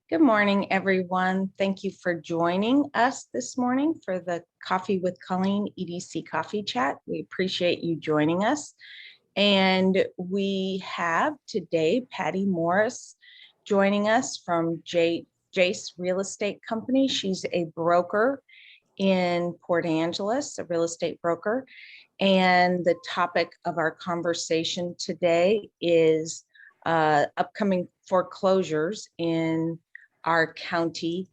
Good morning, everyone. Thank you for joining us this morning for the Coffee with Colleen EDC Coffee Chat. We appreciate you joining us. And we have today Patti Morris joining us from Jace Real Estate Company. She's a broker in Port Angeles, a real estate broker. And the topic of our conversation today is upcoming foreclosures in our county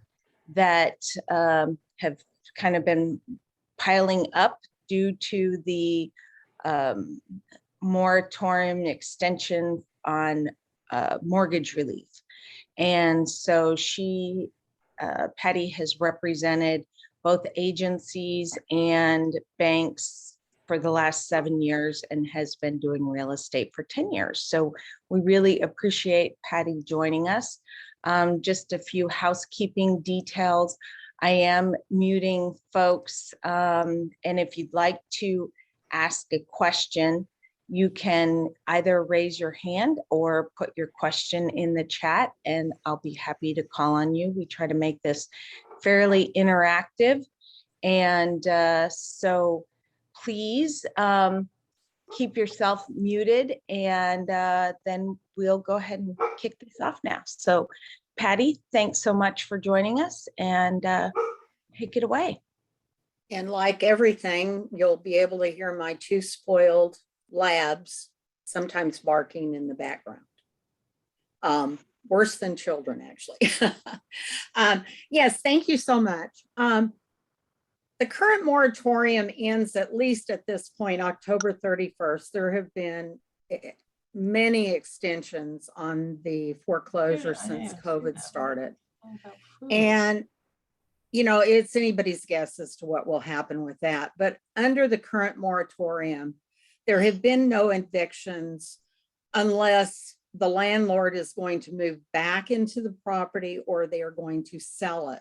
that have kind of been piling up due to the moratorium extension on mortgage relief. And so Patti has represented both agencies and banks for the last 7 years and has been doing real estate for 10 years. So we really appreciate Patti joining us. Just a few housekeeping details. I am muting folks, and if you'd like to ask a question, you can either raise your hand or put your question in the chat, and I'll be happy to call on you. We try to make this fairly interactive, and so please keep yourself muted, and then we'll go ahead and kick this off now. So Patti, thanks so much for joining us, and take it away. And like everything, you'll be able to hear my two spoiled labs sometimes barking in the background. Worse than children, actually. Yes, thank you so much. The current moratorium ends at least at this point, October 31st. There have been many extensions on the foreclosure since COVID started. And, you know, it's anybody's guess as to what will happen with that. But under the current moratorium, there have been no evictions unless the landlord is going to move back into the property or they are going to sell it.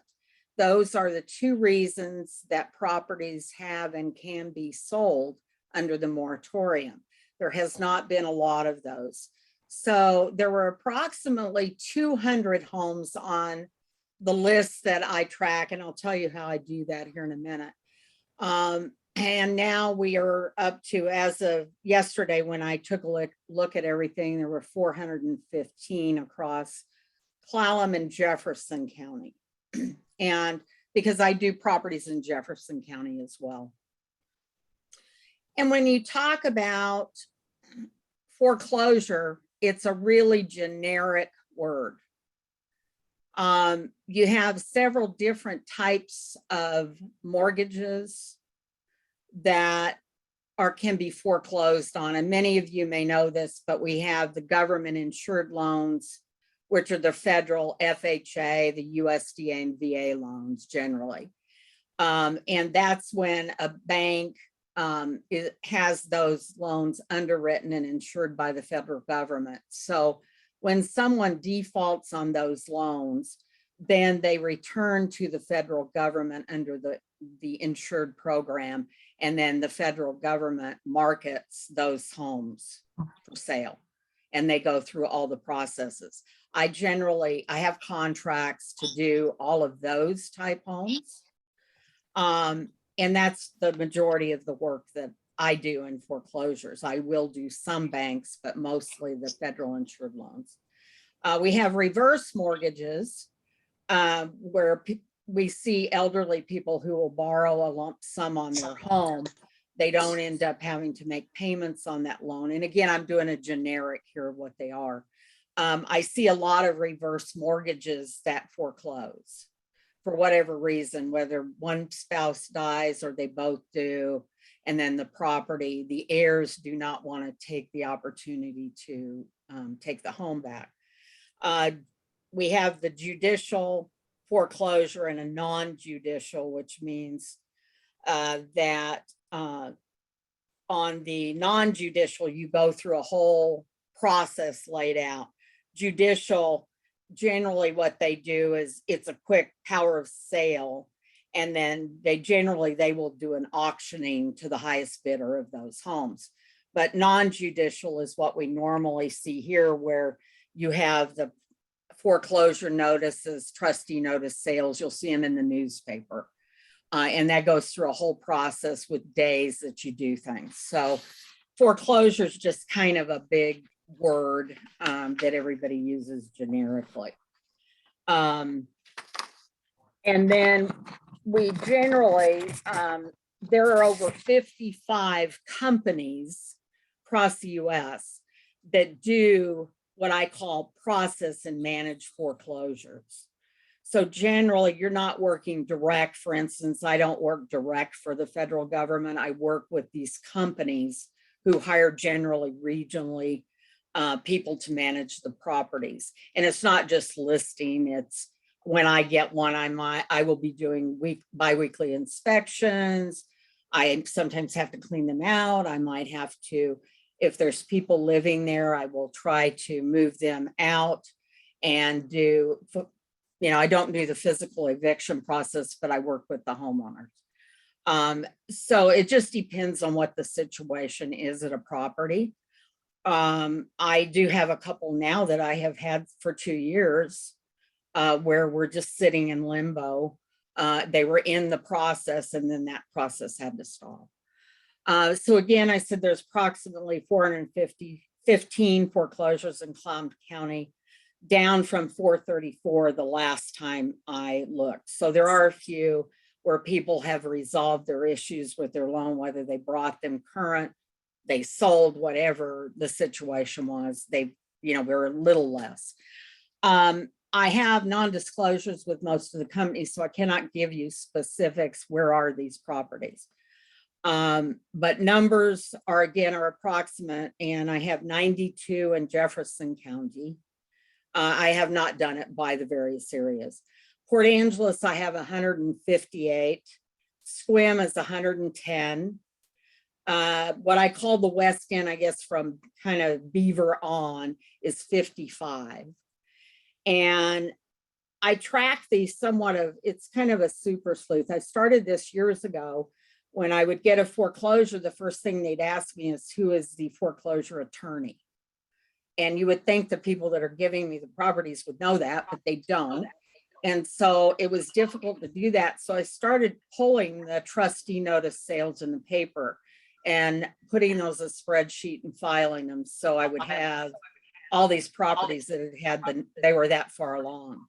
Those are the two reasons that properties have and can be sold under the moratorium. There has not been a lot of those. So there were approximately 200 homes on the list that I track, and I'll tell you how I do that here in a minute. And now we are up to, as of yesterday, when I took a look at everything, there were 415 across Clallam and Jefferson County. And because I do properties in Jefferson County as well. And when you talk about foreclosure, it's a really generic word. You have several different types of mortgages that can be foreclosed on. And many of you may know this, but we have the government insured loans, which are the federal FHA, the USDA and VA loans generally. And that's when a bank has those loans underwritten and insured by the federal government. So when someone defaults on those loans, then they return to the federal government under the insured program, and then the federal government markets those homes for sale, and they go through all the processes. I have contracts to do all of those type homes. And that's the majority of the work that I do in foreclosures. I will do some banks, but mostly the federal insured loans. We have reverse mortgages where we see elderly people who will borrow a lump sum on their home. They don't end up having to make payments on that loan. And again, I'm doing a generic here of what they are. I see a lot of reverse mortgages that foreclose for whatever reason, whether one spouse dies or they both do, and then the heirs do not want to take the opportunity to take the home back. We have the judicial foreclosure and a non-judicial, which means that on the non-judicial, you go through a whole process laid out. Judicial, generally what they do is it's a quick power of sale, and then they will do an auctioning to the highest bidder of those homes. But non-judicial is what we normally see here, where you have the foreclosure notices, trustee notice sales. You'll see them in the newspaper. And that goes through a whole process with days that you do things. So foreclosure is just kind of a big word that everybody uses generically. And then we generally, there are over 55 companies across the US that do what I call process and manage foreclosures. So generally, you're not working direct. For instance, I don't work direct for the federal government. I work with these companies who hire generally regionally people to manage the properties. And it's not just listing. It's when I get one, I will be doing biweekly inspections. I sometimes have to clean them out. I might have to, if there's people living there, I will try to move them out and do, I don't do the physical eviction process, but I work with the homeowners. So it just depends on what the situation is at a property. I do have a couple now that I have had for 2 years where we're just sitting in limbo. They were in the process and then that process had to stop. So again, I said there's approximately 415 foreclosures in Clallam County, down from 434 the last time I looked. So there are a few where people have resolved their issues with their loan, whether they brought them current, they sold, whatever the situation was, they, were a little less. I have non-disclosures with most of the companies, so I cannot give you specifics. Where are these properties? But numbers are approximate, and I have 92 in Jefferson County. I have not done it by the various areas. Port Angeles, I have 158. Squim is 110. What I call the West End, I guess from kind of Beaver on, is 55. And I track these somewhat of, it's kind of a super sleuth. I started this years ago. When I would get a foreclosure, the first thing they'd ask me is, who is the foreclosure attorney? And you would think the people that are giving me the properties would know that, but they don't. And so it was difficult to do that. So I started pulling the trustee notice sales in the paper and putting those as a spreadsheet and filing them. So I would have all these properties that they were that far along.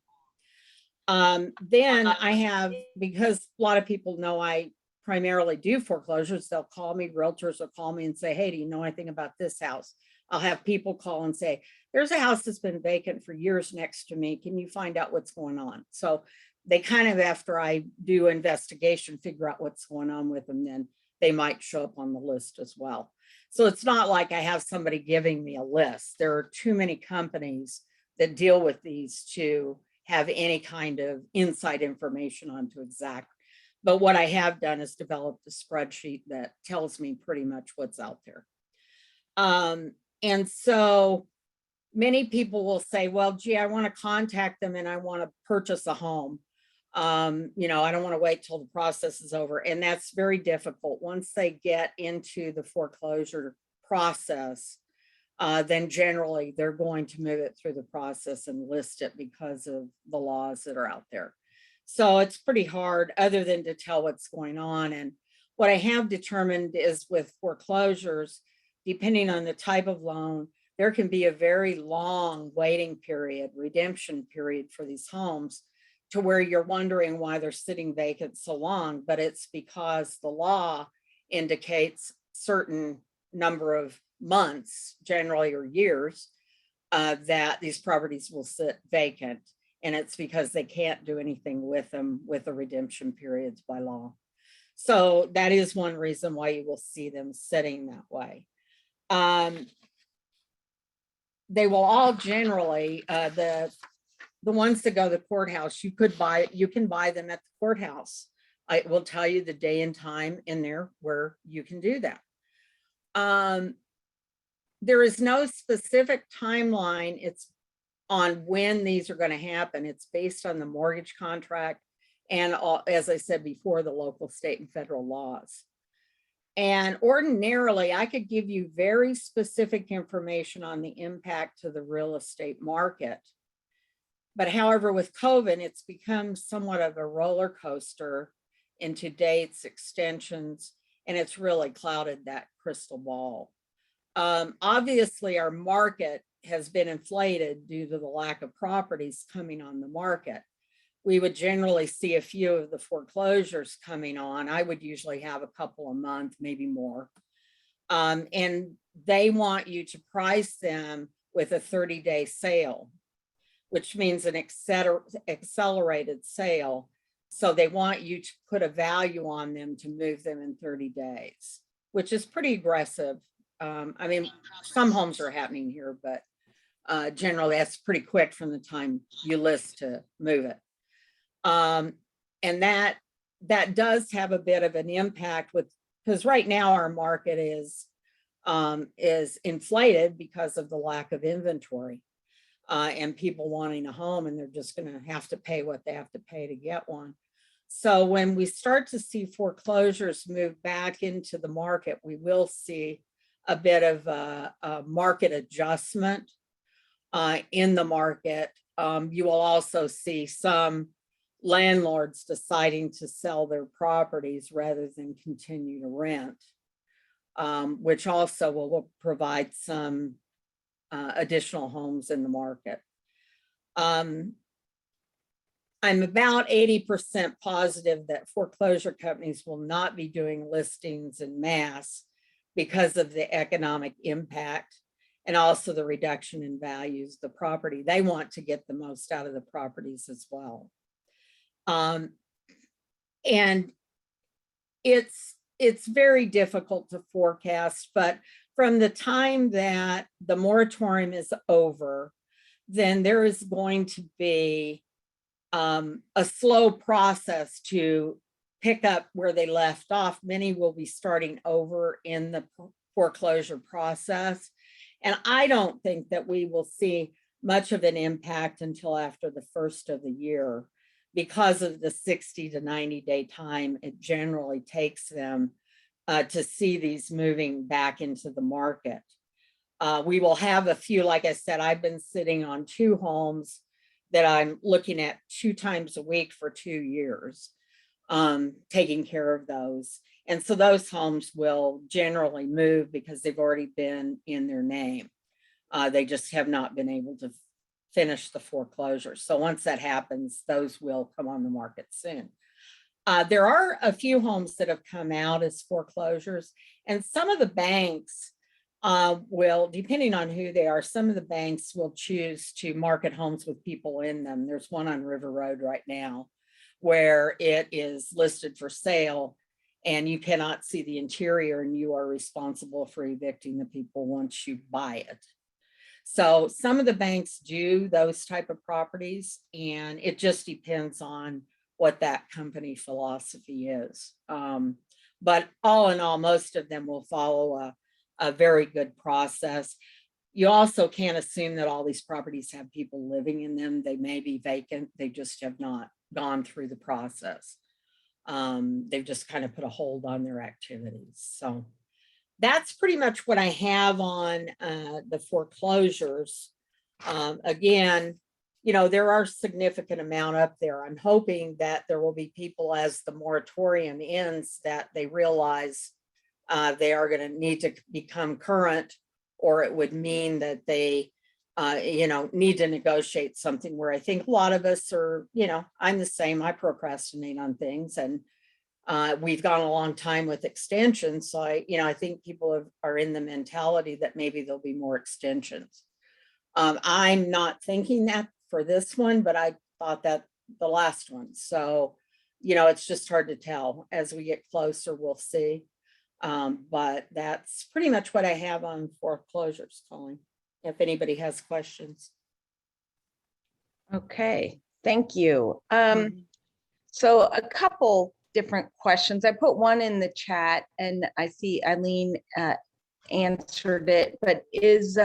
Then I have, because a lot of people know I primarily do foreclosures, they'll call me, realtors will call me and say, hey, do you know anything about this house? I'll have people call and say, there's a house that's been vacant for years next to me. Can you find out what's going on? So they kind of, after I do investigation, figure out what's going on with them, then they might show up on the list as well. So it's not like I have somebody giving me a list. There are too many companies that deal with these to have any kind of inside information onto exact. But what I have done is developed a spreadsheet that tells me pretty much what's out there. And so many people will say, well, gee, I want to contact them and I want to purchase a home. I don't want to wait till the process is over. And that's very difficult. Once they get into the foreclosure process, then generally they're going to move it through the process and list it because of the laws that are out there. So it's pretty hard other than to tell what's going on. And what I have determined is with foreclosures, depending on the type of loan, there can be a very long waiting period, redemption period for these homes, to where you're wondering why they're sitting vacant so long, but it's because the law indicates certain number of months, generally, or years, that these properties will sit vacant. And it's because they can't do anything with them with the redemption periods by law. So that is one reason why you will see them sitting that way. They will all generally, the ones that go to the courthouse, you can buy them at the courthouse. I will tell you the day and time in there where you can do that. There is no specific timeline. It's on when these are going to happen. It's based on the mortgage contract and, as I said before, the local, state, and federal laws. And ordinarily, I could give you very specific information on the impact to the real estate market But however, with COVID, it's become somewhat of a roller coaster into dates, extensions, and it's really clouded that crystal ball. Obviously, our market has been inflated due to the lack of properties coming on the market. We would generally see a few of the foreclosures coming on. I would usually have a couple a month, maybe more. And they want you to price them with a 30-day sale, which means an accelerated sale. So they want you to put a value on them to move them in 30 days, which is pretty aggressive. I mean, some homes are happening here, but generally that's pretty quick from the time you list to move it. And that does have a bit of an impact because right now our market is inflated because of the lack of inventory and people wanting a home, and they're just going to have to pay what they have to pay to get one. So when we start to see foreclosures move back into the market, we will see a bit of a market adjustment in the market. You will also see some landlords deciding to sell their properties rather than continue to rent, which also will provide some additional homes in the market. I'm about 80% positive that foreclosure companies will not be doing listings en masse because of the economic impact and also the reduction in values of the property. They want to get the most out of the properties as well. And it's very difficult to forecast, but from the time that the moratorium is over, then there is going to be a slow process to pick up where they left off. Many will be starting over in the foreclosure process. And I don't think that we will see much of an impact until after the first of the year because of the 60 to 90 day time it generally takes them to see these moving back into the market. We will have a few, like I said, I've been sitting on 2 homes that I'm looking at 2 times a week for 2 years, taking care of those. And so those homes will generally move because they've already been in their name. They just have not been able to finish the foreclosure. So once that happens, those will come on the market soon. There are a few homes that have come out as foreclosures, and some of the banks will, depending on who they are, some of the banks will choose to market homes with people in them. There's one on River Road right now where it is listed for sale and you cannot see the interior and you are responsible for evicting the people once you buy it. So some of the banks do those type of properties, and it just depends on what that company philosophy is. But all in all, most of them will follow a very good process. You also can't assume that all these properties have people living in them. They may be vacant. They just have not gone through the process. They've just kind of put a hold on their activities. So that's pretty much what I have on the foreclosures. Again, you know, there are significant amount up there. I'm hoping that there will be people as the moratorium ends that they realize they are going to need to become current, or it would mean that they, you know, need to negotiate something where I think a lot of us are, you know, I'm the same. I procrastinate on things, and we've gone a long time with extensions. So I think people are in the mentality that maybe there'll be more extensions. I'm not thinking that for this one, but I thought that the last one. So, you know, it's just hard to tell. As we get closer, we'll see. But that's pretty much what I have on foreclosures, Colleen, if anybody has questions. Okay, thank you. So a couple different questions. I put one in the chat and I see Eileen answered it, but is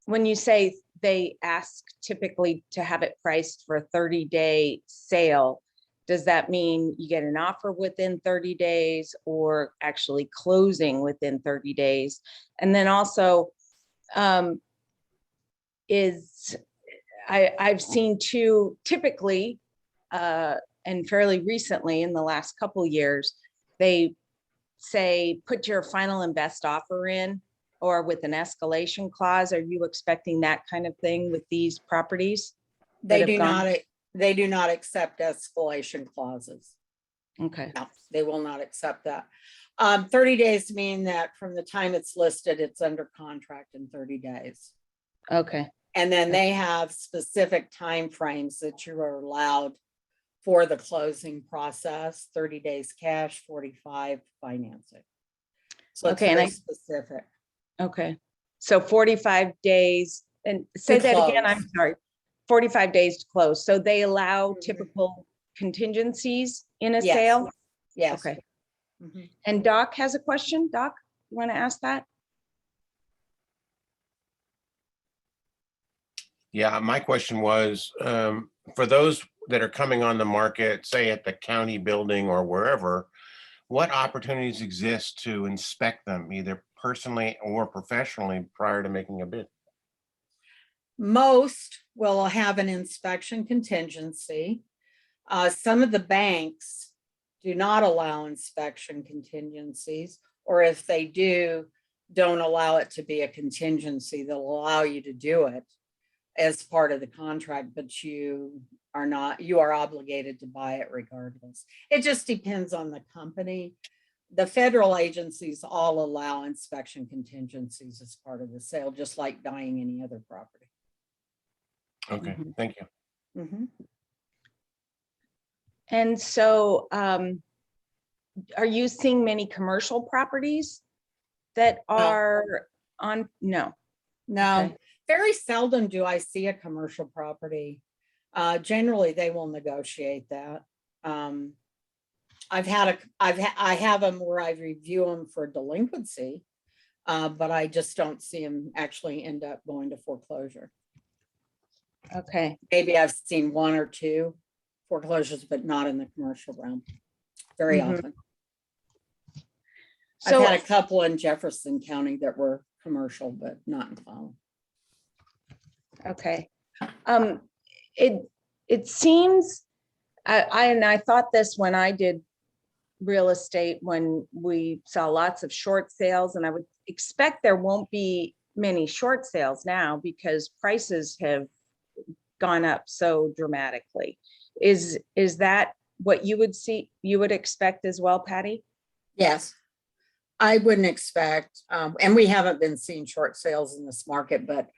when you say they ask typically to have it priced for a 30-day sale, does that mean you get an offer within 30 days or actually closing within 30 days? And then also, is, I've seen two typically, and fairly recently in the last couple years, they say, put your final and best offer in, or with an escalation clause. Are you expecting that kind of thing with these properties? They have do gone- not, they do not accept escalation clauses. Okay, No, they will not accept that. 30 days mean that from the time it's listed, it's under contract in 30 days. okay, And then they have specific timeframes that you are allowed for the closing process, 30 days cash, 45 financing. So it's Okay, and very I- specific. okay. So 45 days, and say that again, I'm close. sorry. 45 days to close. So they allow Mhm. typical contingencies in a Yes. sale? Yes. Okay. Mhm. And Doc has a question. Doc, you want to ask that? Yeah, my question was, for those that are coming on the market, say at the county building or wherever, what opportunities exist to inspect them, either personally or professionally, prior to making a bid? Most will have an inspection contingency. Some of the banks do not allow inspection contingencies, or if they do, don't allow it to be a contingency. They'll allow you to do it as part of the contract, but you are obligated to buy it regardless. It just depends on the company. The federal agencies all allow inspection contingencies as part of the sale, just like buying any other property. Okay, Mhm. thank you. Mhm. And so, are you seeing many commercial properties that are on? No. No, Okay. very seldom do I see a commercial property. Generally, they will negotiate that. I have them where I review them for delinquency, but I just don't see them actually end up going to foreclosure. Okay. Maybe I've seen one or two foreclosures, but not in the commercial realm very Mhm. often. So, I've had a couple in Jefferson County that were commercial, but not in Clallam. okay. It seems, I thought this when I did real estate, when we saw lots of short sales, and I would expect there won't be many short sales now because prices have gone up so dramatically. Is that what you would see, you would expect as well, Patty? Yes. I wouldn't expect, and we haven't been seeing short sales in this market, but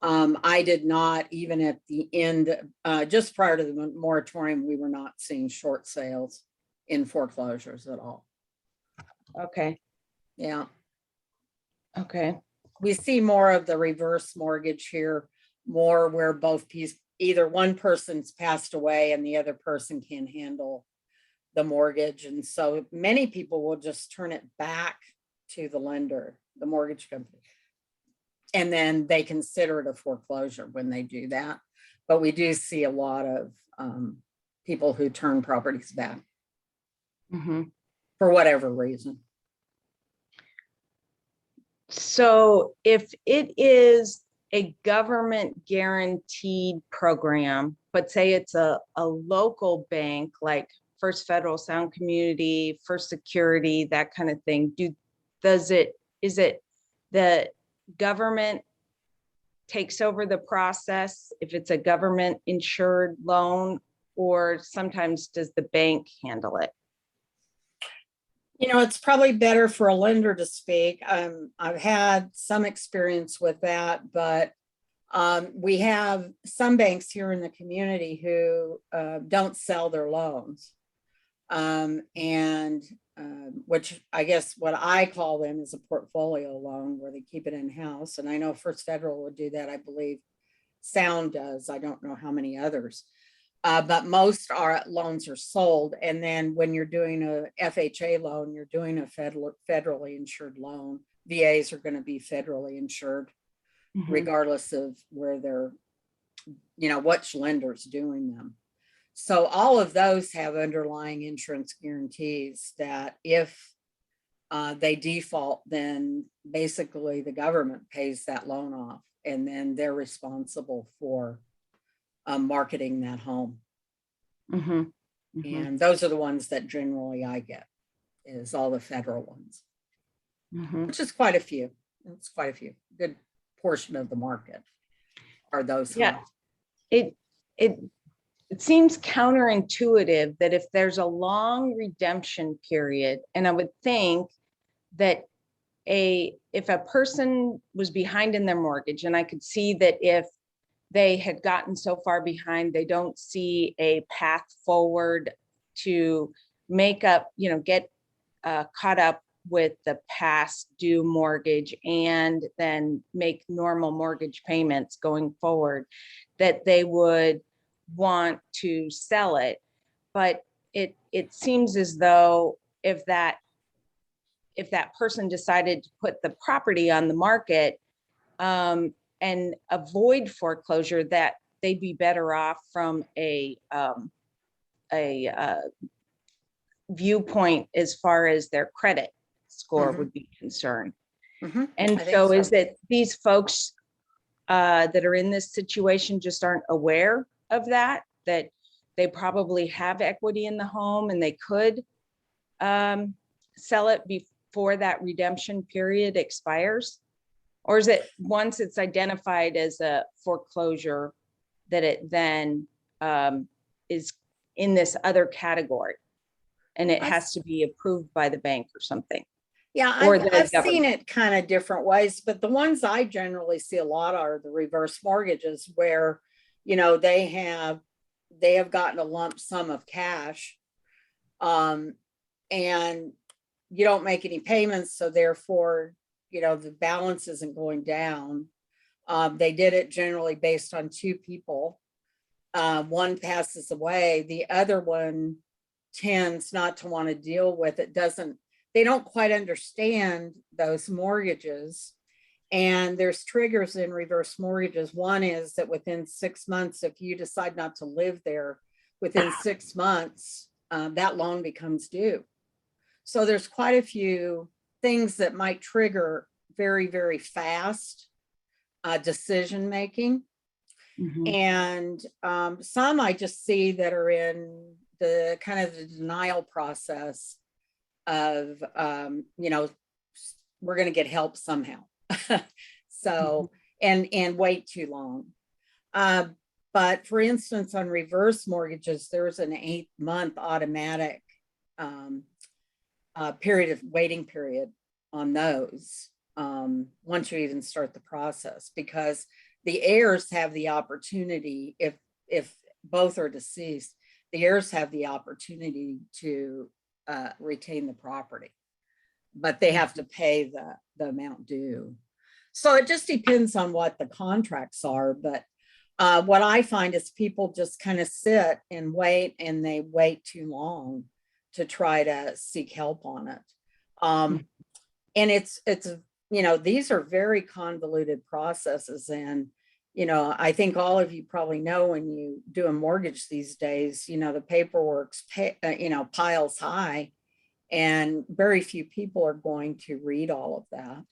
I did not, even at the end, just prior to the moratorium, we were not seeing short sales in foreclosures at all. Okay, Yeah, okay, we see more of the reverse mortgage here, more where both pieces, either one person's passed away and the other person can't handle the mortgage. And so many people will just turn it back to the lender, the mortgage company. And then they consider it a foreclosure when they do that. But we do see a lot of people who turn properties back mhm. for whatever reason. So if it is a government guaranteed program, but say it's a local bank like First Federal, Sound Community, First Security, that kind of thing, is it the government takes over the process if it's a government insured loan, or sometimes does the bank handle it? You know, it's probably better for a lender to speak. I've had some experience with that, but we have some banks here in the community who don't sell their loans. Which I guess what I call them is a portfolio loan where they keep it in-house. And I know First Federal would do that. I believe Sound does. I don't know how many others. But most loans are sold. And then when you're doing a FHA loan, you're doing a federally insured loan. VAs are going to be federally insured, regardless of where they're, which lender's doing them. So all of those have underlying insurance guarantees that if they default, then basically the government pays that loan off, and then they're responsible for marketing that home. Mhm, mhm, And those are the ones that generally I get, is all the federal ones, mhm. which is quite a few. It's quite a few. Good portion of the market are those Yeah. homes. It, it, it seems counterintuitive that if there's a long redemption period, and I would think that if a person was behind in their mortgage, and I could see that if they had gotten so far behind, they don't see a path forward to make up, get caught up with the past due mortgage and then make normal mortgage payments going forward, that they would want to sell it. But it seems as though if that person decided to put the property on the market and avoid foreclosure, that they'd be better off from a viewpoint as far as their credit score Mhm. would be concerned. Mhm. And I think so is it these folks that are in this situation just aren't aware of that they probably have equity in the home and they could sell it before that redemption period expires? Or is it once it's identified as a foreclosure that it then is in this other category and it has to be approved by the bank or something? Yeah, Or I've, the I've seen government? it kind of different ways, but the ones I generally see a lot are the reverse mortgages where, they have gotten a lump sum of cash. And you don't make any payments, so therefore, the balance isn't going down. They did it generally based on two people. One passes away, the other one tends not to want to deal with it, they don't quite understand those mortgages. And there's triggers in reverse mortgages. One is that within 6 months, if you decide not to live there, within 6 months, that loan becomes due. So there's quite a few things that might trigger very, very fast decision making. Mhm. And some I just see that are in the kind of the denial process of, we're going to get help somehow. So, and wait too long. But for instance, on reverse mortgages, there's an 8-month automatic waiting period on those once you even start the process, because the heirs have the opportunity, if both are deceased, the heirs have the opportunity to retain the property, but they have to pay the amount due. So it just depends on what the contracts are. But what I find is people just kind of sit and wait, and they wait too long to try to seek help on it. And it's these are very convoluted processes. And I think all of you probably know, when you do a mortgage these days, the paperwork's piles high, and very few people are going to read all of that.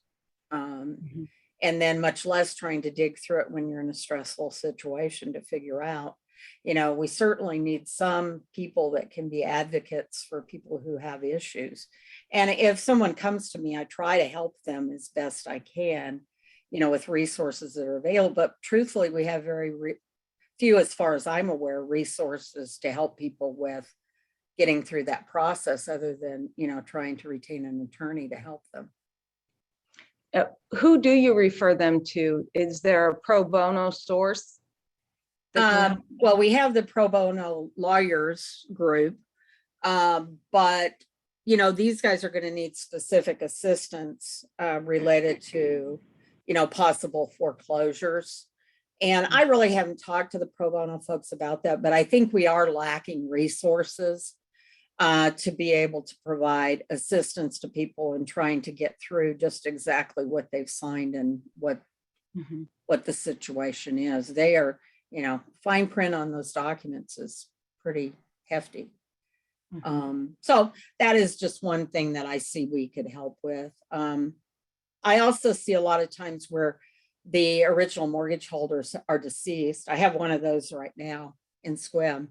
And then much less trying to dig through it when you're in a stressful situation to figure out, we certainly need some people that can be advocates for people who have issues. And if someone comes to me, I try to help them as best I can, with resources that are available. But truthfully, we have very few, as far as I'm aware, resources to help people with getting through that process, other than, trying to retain an attorney to help them. Who do you refer them to? Is there a pro bono source? Well, we have the pro bono lawyers group, but these guys are going to need specific assistance related to possible foreclosures. And I really haven't talked to the pro bono folks about that, but I think we are lacking resources to be able to provide assistance to people in trying to get through just exactly what they've signed and what the situation is. They are, fine print on those documents is pretty hefty. So that is just one thing that I see we could help with. I also see a lot of times where the original mortgage holders are deceased. I have one of those right now in Squim,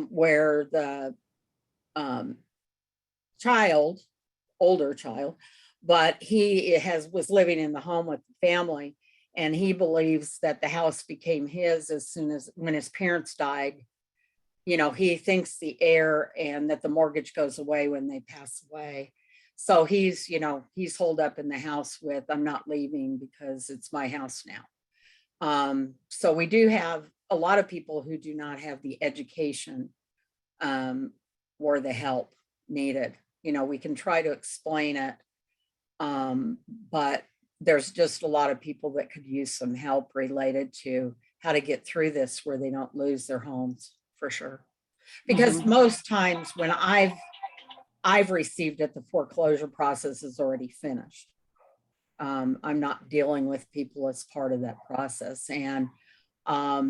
where the older child, but he was living in the home with the family, and he believes that the house became his as soon as when his parents died. You know, he thinks the heir and that the mortgage goes away when they pass away. So he's holed up in the house with, I'm not leaving because it's my house now. So we do have a lot of people who do not have the education or the help needed. You know, we can try to explain it, but there's just a lot of people that could use some help related to how to get through this where they don't lose their homes, for sure. Because most times when I've received it, the foreclosure process is already finished. I'm not dealing with people as part of that process. And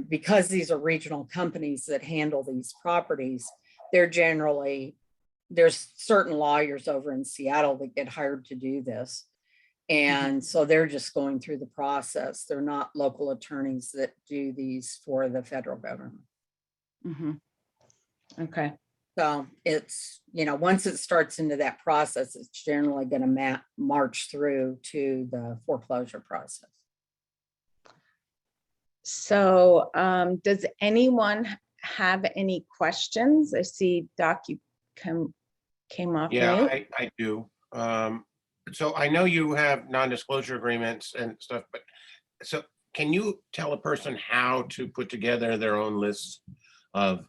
because these are regional companies that handle these properties, there's certain lawyers over in Seattle that get hired to do this. And so they're just going through the process. They're not local attorneys that do these for the federal government. Okay. So it's, once it starts into that process, it's generally going to march through to the foreclosure process. So does anyone have any questions? I see Doc, you came off. Yeah, mute. I do. So I know you have non-disclosure agreements and stuff, but so can you tell a person how to put together their own list of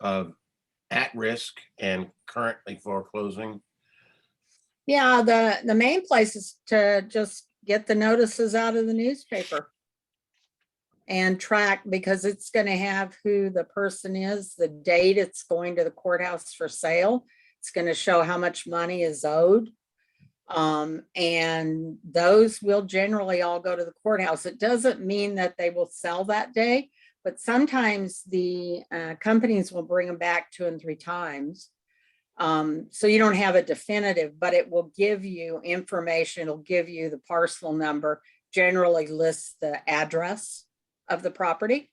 at risk and currently foreclosing? Yeah, the main place is to just get the notices out of the newspaper and track, because it's going to have who the person is, the date it's going to the courthouse for sale. It's going to show how much money is owed. And those will generally all go to the courthouse. It doesn't mean that they will sell that day, but sometimes the companies will bring them back 2 and 3 times. So you don't have a definitive, but it will give you information. It'll give you the parcel number, generally lists the address of the property.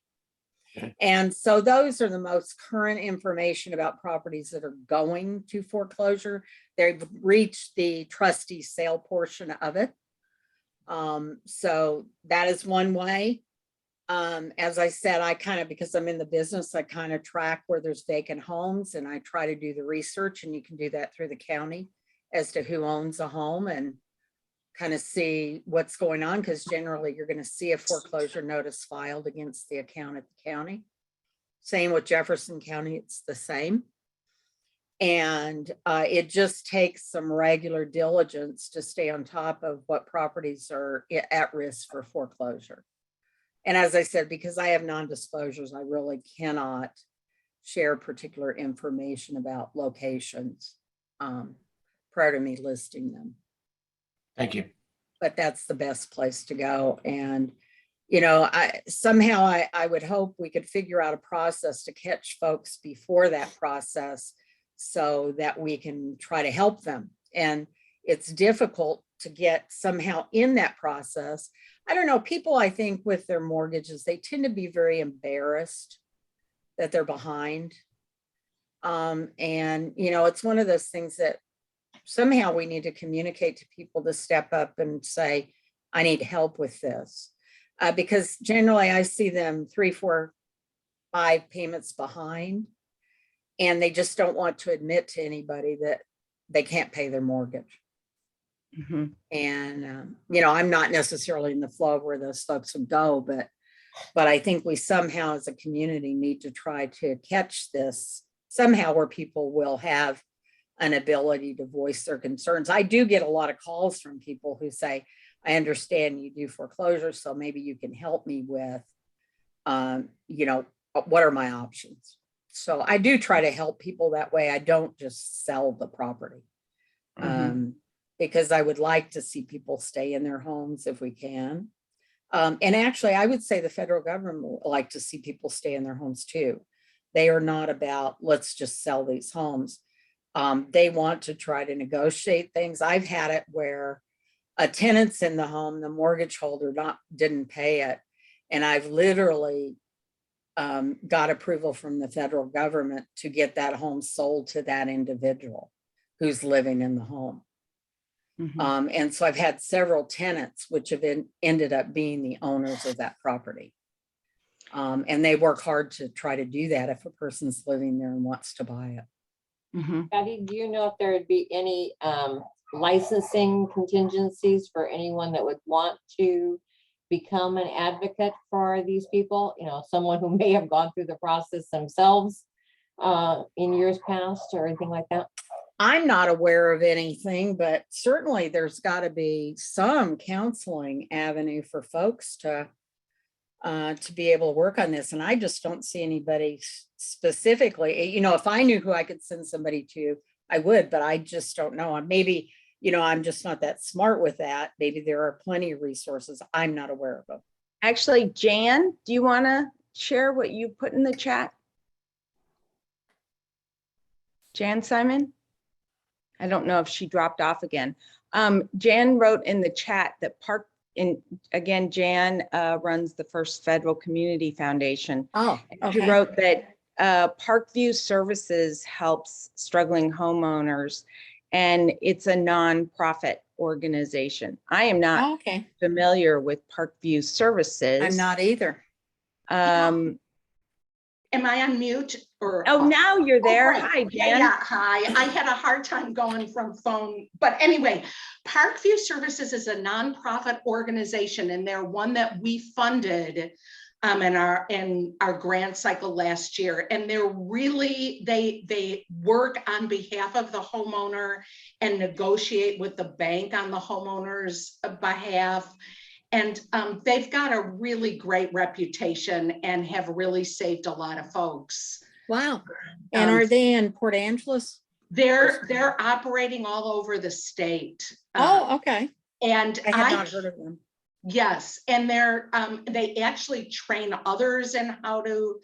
And so those are the most current information about properties that are going to foreclosure. They've reached the trustee sale portion of it. So that is one way. As I said, because I'm in the business, I kind of track where there's vacant homes, and I try to do the research, and you can do that through the county as to who owns a home and kind of see what's going on, because generally you're going to see a foreclosure notice filed against the account at the county. Same with Jefferson County, it's the same. And it just takes some regular diligence to stay on top of what properties are at risk for foreclosure. And as I said, because I have non-disclosures, I really cannot share particular information about locations prior to me listing them. Thank you. But that's the best place to go. And, I would hope we could figure out a process to catch folks before that process so that we can try to help them. And it's difficult to get somehow in that process. I don't know, people, I think with their mortgages, they tend to be very embarrassed that they're behind. And, it's one of those things that somehow we need to communicate to people to step up and say, I need help with this. Because generally I see them 3, 4, 5 payments behind, and they just don't want to admit to anybody that they can't pay their mortgage. And, I'm not necessarily in the flow of where those folks would go, but I think we somehow as a community need to try to catch this somehow where people will have an ability to voice their concerns. I do get a lot of calls from people who say, I understand you do foreclosure, so maybe you can help me with, what are my options? So I do try to help people that way. I don't just sell the property. Because I would like to see people stay in their homes if we can. And actually, I would say the federal government would like to see people stay in their homes too. They are not about, let's just sell these homes. They want to try to negotiate things. I've had it where a tenant's in the home, the mortgage holder didn't pay it. And I've literally got approval from the federal government to get that home sold to that individual who's living in the home. And so I've had several tenants which have ended up being the owners of that property. And they work hard to try to do that if a person's living there and wants to buy it. Patty, do you know if there would be any licensing contingencies for anyone that would want to become an advocate for these people? You know, someone who may have gone through the process themselves in years past or anything like that? I'm not aware of anything, but certainly there's got to be some counseling avenue for folks to be able to work on this. And I just don't see anybody specifically, you know, if I knew who I could send somebody to, I would, but I just don't know. Maybe, you know, I'm just not that smart with that. Maybe there are plenty of resources I'm not aware of them. Actually, Jan, do you want to share what you put in the chat? Jan Simon? I don't know if she dropped off again. Jan wrote in the chat that again, Jan runs the First Federal Community Foundation. Oh, She wrote that Parkview Services helps struggling homeowners, and it's a nonprofit organization. I am not familiar with Parkview Services. I'm not either. Am I on mute or? Oh, now you're there. Right. Hi, Jan. Yeah, hi. I had a hard time going from phone, but anyway, Parkview Services is a nonprofit organization, and they're one that we funded in our grant cycle last year. And they're really, they work on behalf of the homeowner and negotiate with the bank on the homeowner's behalf. And they've got a really great reputation and have really saved a lot of folks. Wow. And are they in Port Angeles? They're operating all over the state. Oh, okay. And I have not heard of them. Yes, and they actually train others in how to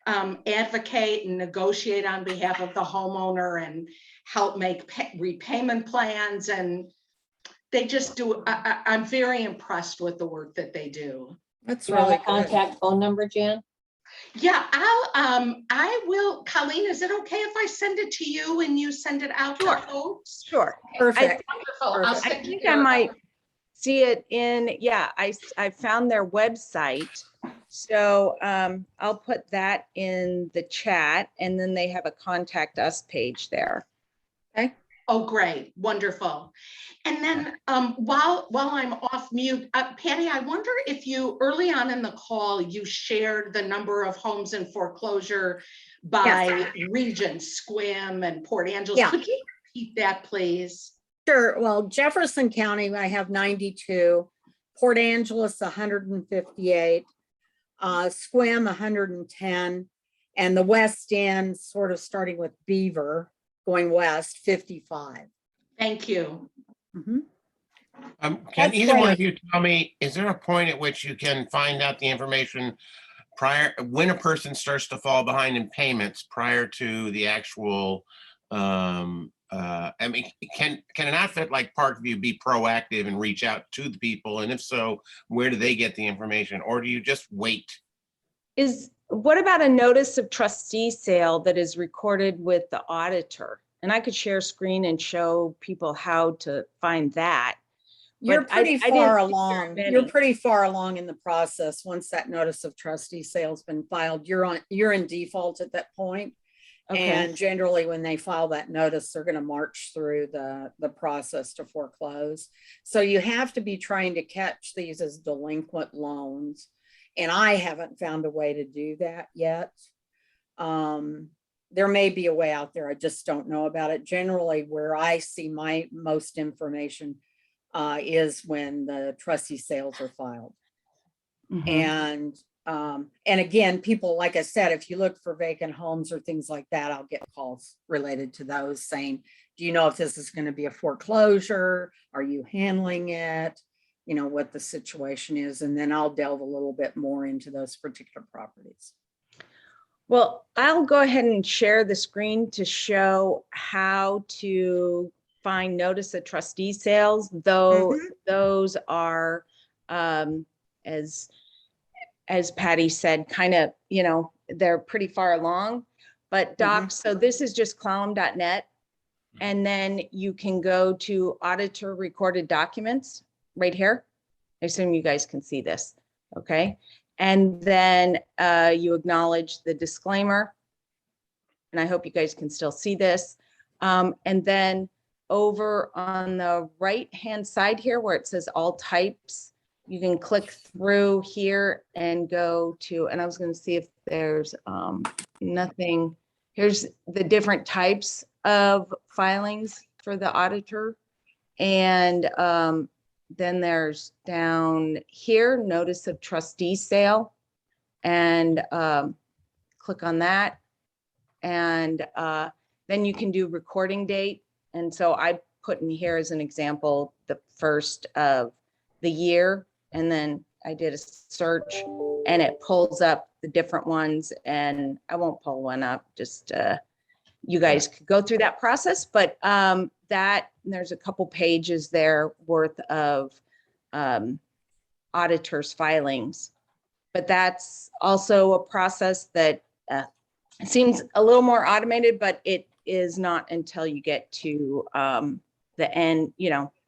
advocate and negotiate on behalf of the homeowner and help make repayment plans. And they just do, I'm very impressed with the work that they do. That's Do you have really a contact phone number, Jan? Yeah, I will, Colleen, is it okay if I send it to you and you send it out to folks? Sure. Perfect. Wonderful. I'll I send think you I might see it in, yeah, I found their website. So I'll put that in the chat, and then they have a contact us page there. Okay. Oh, great. Wonderful. And then while I'm off mute, Patty, I wonder if you, early on in the call, you shared the number of homes in foreclosure by region, Squim and Port Angeles. Yeah. Could you repeat that, please? Sure. Well, Jefferson County, I have 92, Port Angeles, 158, Squim, 110, and the West End, sort of starting with Beaver, going west, 55. Thank you. Can That's either one of great. you tell me, is there a point at which you can find out the information prior, when a person starts to fall behind in payments prior to the actual, I mean, can an outfit like Parkview be proactive and reach out to the people? And if so, where do they get the information? Or do you just wait? What about a notice of trustee sale that is recorded with the auditor? And I could share screen and show people how to find that. You're But pretty I far didn't see along. very You're many. pretty far along in the process. Once that notice of trustee sale's been filed, you're in default at that point. Okay. And generally, when they file that notice, they're going to march through the process to foreclose. So you have to be trying to catch these as delinquent loans. And I haven't found a way to do that yet. There may be a way out there. I just don't know about it. Generally, where I see my most information is when the trustee sales are filed. Mhm. And again, people, like I said, if you look for vacant homes or things like that, I'll get calls related to those saying, do you know if this is going to be a foreclosure? Are you handling it? You know, what the situation is. And then I'll delve a little bit more into those particular properties. Well, I'll go ahead and share the screen to show how to find notice of trustee sales, though those are, as Patty said, kind of, they're pretty far along. But docs, so this is just clallam.net. And then you can go to auditor recorded documents right here. I assume you guys can see this, okay? And then you acknowledge the disclaimer. And I hope you guys can still see this. And then over on the right-hand side here where it says all types, you can click through here and go to, and I was going to see if there's nothing. Here's the different types of filings for the auditor. And then there's down here, notice of trustee sale, and click on that. And then you can do recording date. And so I put in here as an example, the first of the year. And then I did a search and it pulls up the different ones, and I won't pull one up, just you guys could go through that process, but there's a couple pages there worth of auditors filings. But that's also a process that seems a little more automated, but it is not until you get to the end,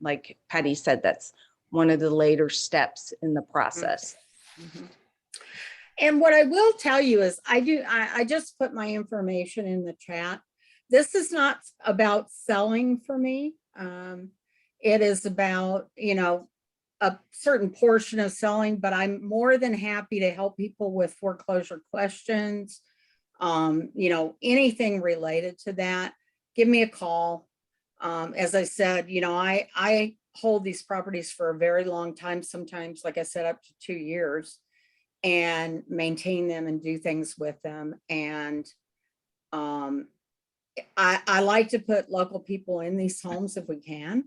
like Patty said, that's one of the later steps in the process. And what I will tell you is I just put my information in the chat. This is not about selling for me. It is about, a certain portion of selling, but I'm more than happy to help people with foreclosure questions. Anything related to that, give me a call. As I said, I hold these properties for a very long time, sometimes, like I said, up to 2 years, and maintain them and do things with them. And I like to put local people in these homes if we can.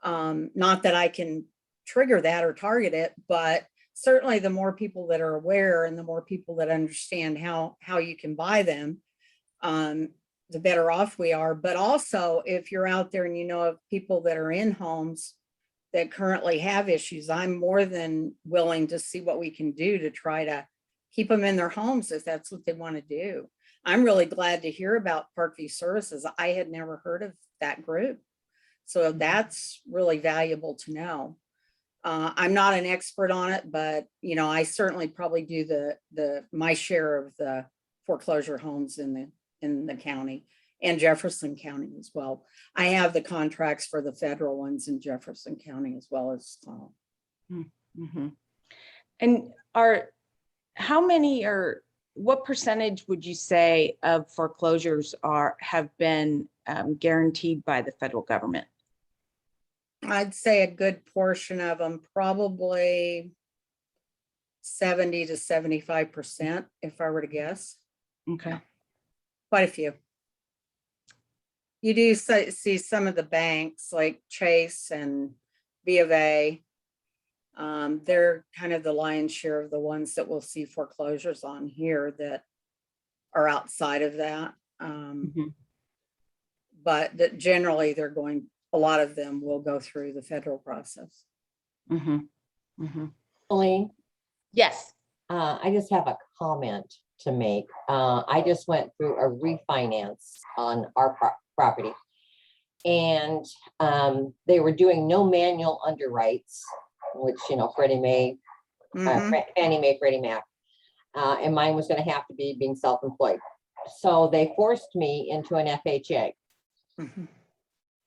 Not that I can trigger that or target it, but certainly the more people that are aware and the more people that understand how you can buy them, the better off we are. But also, if you're out there and you know of people that are in homes that currently have issues, I'm more than willing to see what we can do to try to keep them in their homes if that's what they want to do. I'm really glad to hear about Parkview Services. I had never heard of that group. So that's really valuable to know. I'm not an expert on it, but I certainly probably do my share of the foreclosure homes in the county and Jefferson County as well. I have the contracts for the federal ones in Jefferson County as well as And what percentage would you say of foreclosures have been guaranteed by the federal government? I'd say a good portion of them, probably 70 to 75%, if I were to guess. Okay. Quite a few. You do see some of the banks like Chase and B of A. They're kind of the lion's share of the ones that we'll see foreclosures on here that are outside of that. But that generally a lot of them will go through the federal process. Colleen, Yes. I just have a comment to make. I just went through a refinance on our property, and they were doing no manual underwrites, which, Freddie Mae, Fannie Mae, Freddie Mac, and mine was going to have to be being self-employed. So they forced me into an FHA.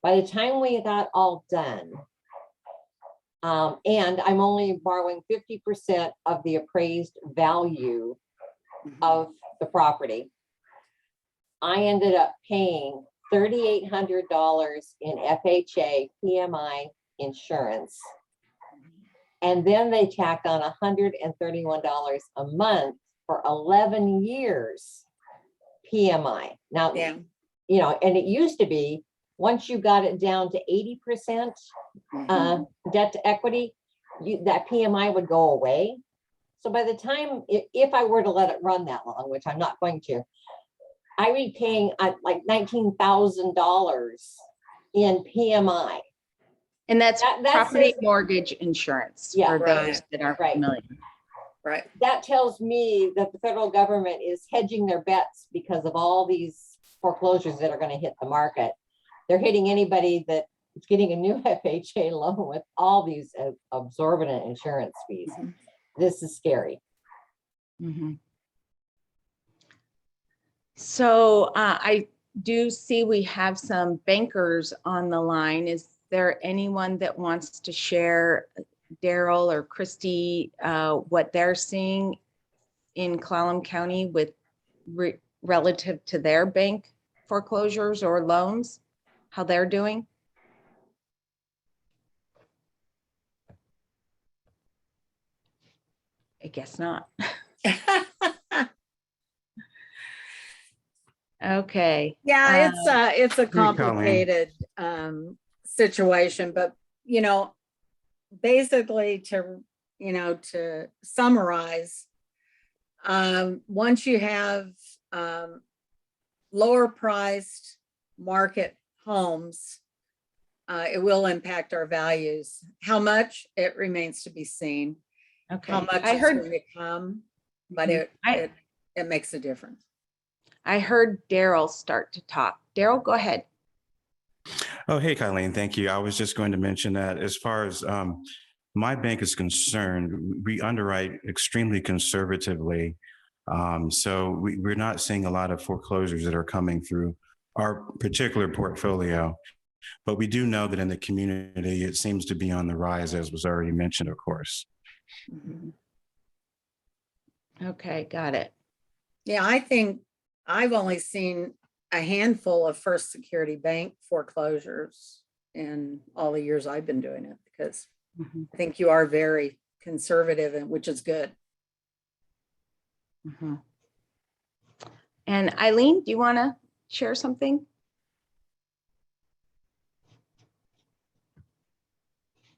By the time we got all done, and I'm only borrowing 50% of the appraised value of the property, I ended up paying $3,800 in FHA PMI insurance. And then they tacked on $131 a month for 11 years PMI. Now, and it used to be, once you got it down to 80% debt to equity, that PMI would go away. So by the time, if I were to let it run that long, which I'm not going to, I'd be paying like $19,000 in PMI. And that's That property says- mortgage insurance Yeah. for those Right. that aren't Right. familiar. Right. That tells me that the federal government is hedging their bets because of all these foreclosures that are going to hit the market. They're hitting anybody that is getting a new FHA loan with all these absorbent insurance fees. Mhm. This is scary. Mhm. So I do see we have some bankers on the line. Is there anyone that wants to share, Daryl or Christy, what they're seeing in Clallam County with relative to their bank foreclosures or loans, how they're doing? I guess not. Okay. Yeah, it's a Hey, Colleen. complicated situation, but basically to summarize, once you have lower priced market homes, it will impact our values. How much, it remains to be seen. Okay. How much I it's heard, going to come, but Mhm. it makes a difference. I heard Daryl start to talk. Daryl, go ahead. Oh, hey, Colleen, thank you. I was just going to mention that as far as my bank is concerned, we underwrite extremely conservatively. So we're not seeing a lot of foreclosures that are coming through our particular portfolio. But we do know that in the community, it seems to be on the rise, as was already mentioned, of course. Mhm. Okay, got it. Yeah, I think I've only seen a handful of First Security Bank foreclosures in all the years I've been doing it, because Mhm, I think you are very conservative, and which is good. mhm. And Eileen, do you want to share something?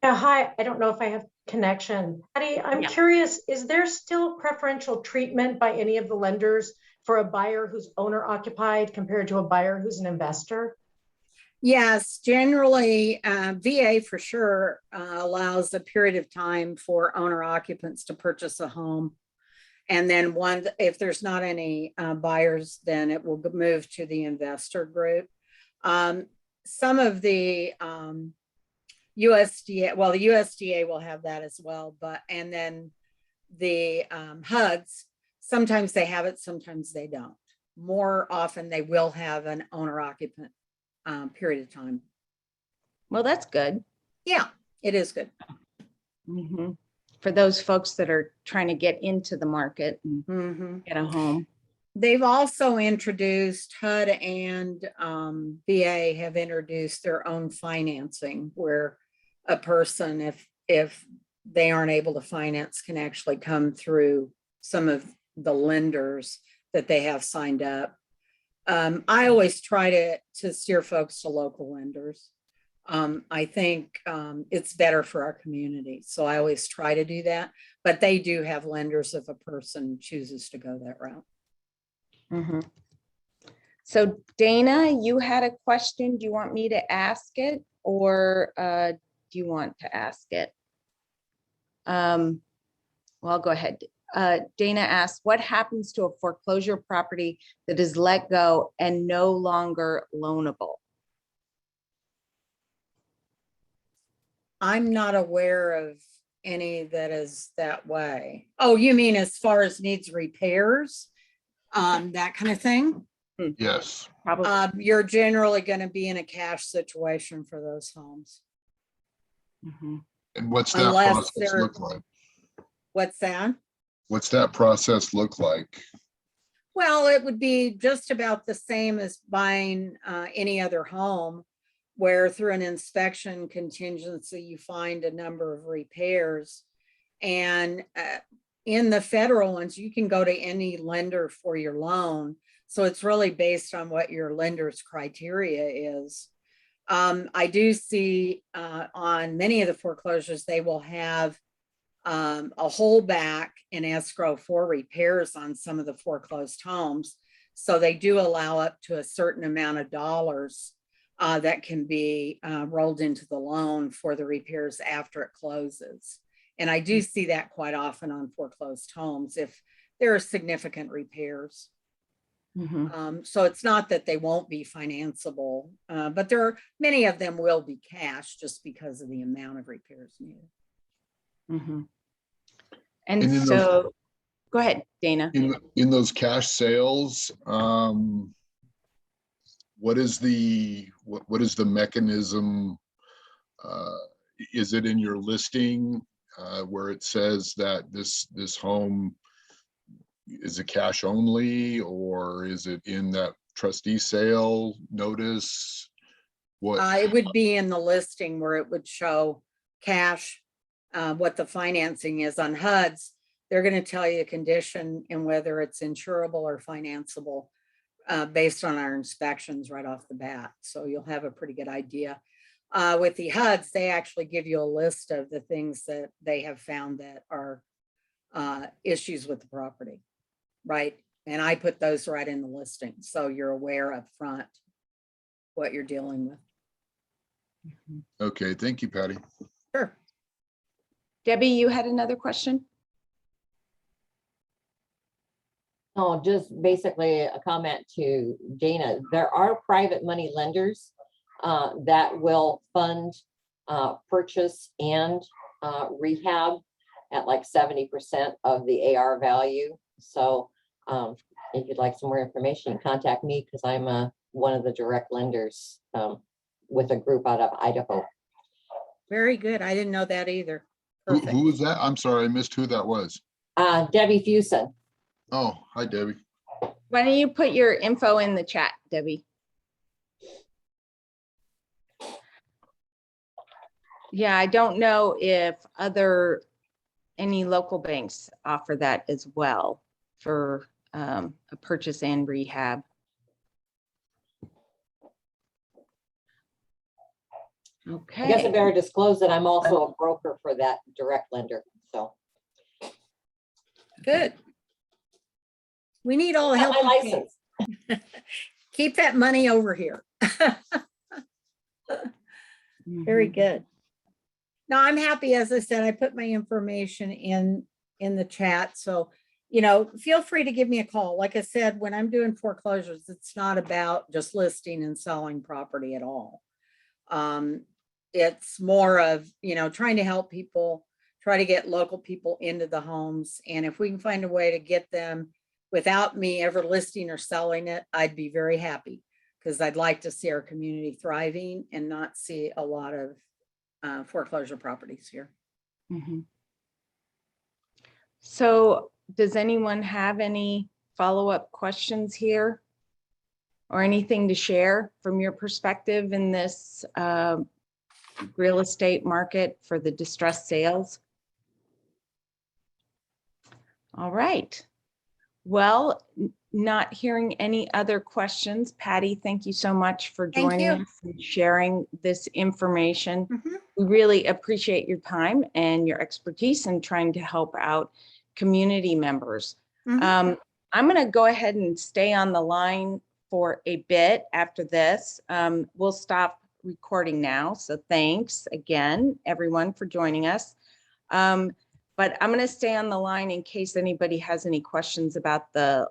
Yeah, hi. I don't know if I have connection. Patty, I'm Yeah. curious, is there still preferential treatment by any of the lenders for a buyer who's owner occupied compared to a buyer who's an investor? Yes, generally, VA for sure allows a period of time for owner occupants to purchase a home. And then if there's not any buyers, then it will move to the investor group. Some of the USDA, well, the USDA will have that as well, and then the HUDs, sometimes they have it, sometimes they don't. More often they will have an owner occupant period of time. Well, that's good. Yeah, it is good. Mhm. For those folks that are trying to get into the market and Mhm. get a home. They've also introduced, HUD and VA have introduced their own financing, where a person, if they aren't able to finance, can actually come through some of the lenders that they have signed up. I always try to steer folks to local lenders. I think it's better for our community, so I always try to do that. But they do have lenders if a person chooses to go that route. Mhm. So Dana, you had a question. Do you want me to ask it, or do you want to ask it? Well, I'll go ahead. Dana asked, what happens to a foreclosure property that is let go and no longer loanable? I'm not aware of any that is that way. Oh, you mean as far as needs repairs? That kind of thing? Yes. Probably. You're generally going to be in a cash situation for those homes. Mhm. And what's that Unless process they're- look like? What's that? What's that process look like? Well, it would be just about the same as buying any other home, where through an inspection contingency, you find a number of repairs. And in the federal ones, you can go to any lender for your loan. So it's really based on what your lender's criteria is. I do see on many of the foreclosures, they will have a holdback in escrow for repairs on some of the foreclosed homes. So they do allow up to a certain amount of dollars that can be rolled into the loan for the repairs after it closes. And I do see that quite often on foreclosed homes if there are significant repairs. So it's not that they won't be financeable, but there are many of them will be cash just because of the amount of repairs needed. And And in those- so, go ahead, Dana. In those cash sales, what is the mechanism? Is it in your listing where it says that this home is a cash only, or is it in that trustee sale notice? What? It would be in the listing where it would show cash, what the financing is on HUDs. They're going to tell you condition and whether it's insurable or financeable based on our inspections right off the bat. So you'll have a pretty good idea. With the HUDs, they actually give you a list of the things that they have found that are issues with the property, right? And I put those right in the listing. So you're aware up front what you're dealing with. Okay, thank you, Patty. Sure. Debbie, you had another question? Oh, just basically a comment to Dana. There are private money lenders that will fund purchase and rehab at like 70% of the AR value. So if you'd like some more information, contact me because I'm one of the direct lenders with a group out of Idaho. Very good. I didn't know that either. Who was that? I'm sorry, I missed who that was. Debbie Fusen. Oh, hi, Debbie. Why don't you put your info in the chat, Debbie? Yeah, I don't know if any local banks offer that as well for a purchase and rehab. I guess I Okay, better disclose that I'm also a broker for that direct lender. So Good. We need all the got help. my we can. license. Keep that money over here. Very good. No, I'm happy. As I said, I put my information in the chat. So, feel free to give me a call. Like I said, when I'm doing foreclosures, it's not about just listing and selling property at all. It's more of, trying to help people, try to get local people into the homes. And if we can find a way to get them without me ever listing or selling it, I'd be very happy because I'd like to see our community thriving and not see a lot of foreclosure properties here. So does anyone have any follow-up questions here? Or anything to share from your perspective in this real estate market for the distressed sales? All right. Well, not hearing any other questions. Patty, thank you so much for Thank joining you. us and sharing this information. We really appreciate your time and your expertise in trying to help out community members. I'm going to go ahead and stay on the line for a bit after this. We'll stop recording now. So thanks again, everyone, for joining us. But I'm going to stay on the line in case anybody has any questions about the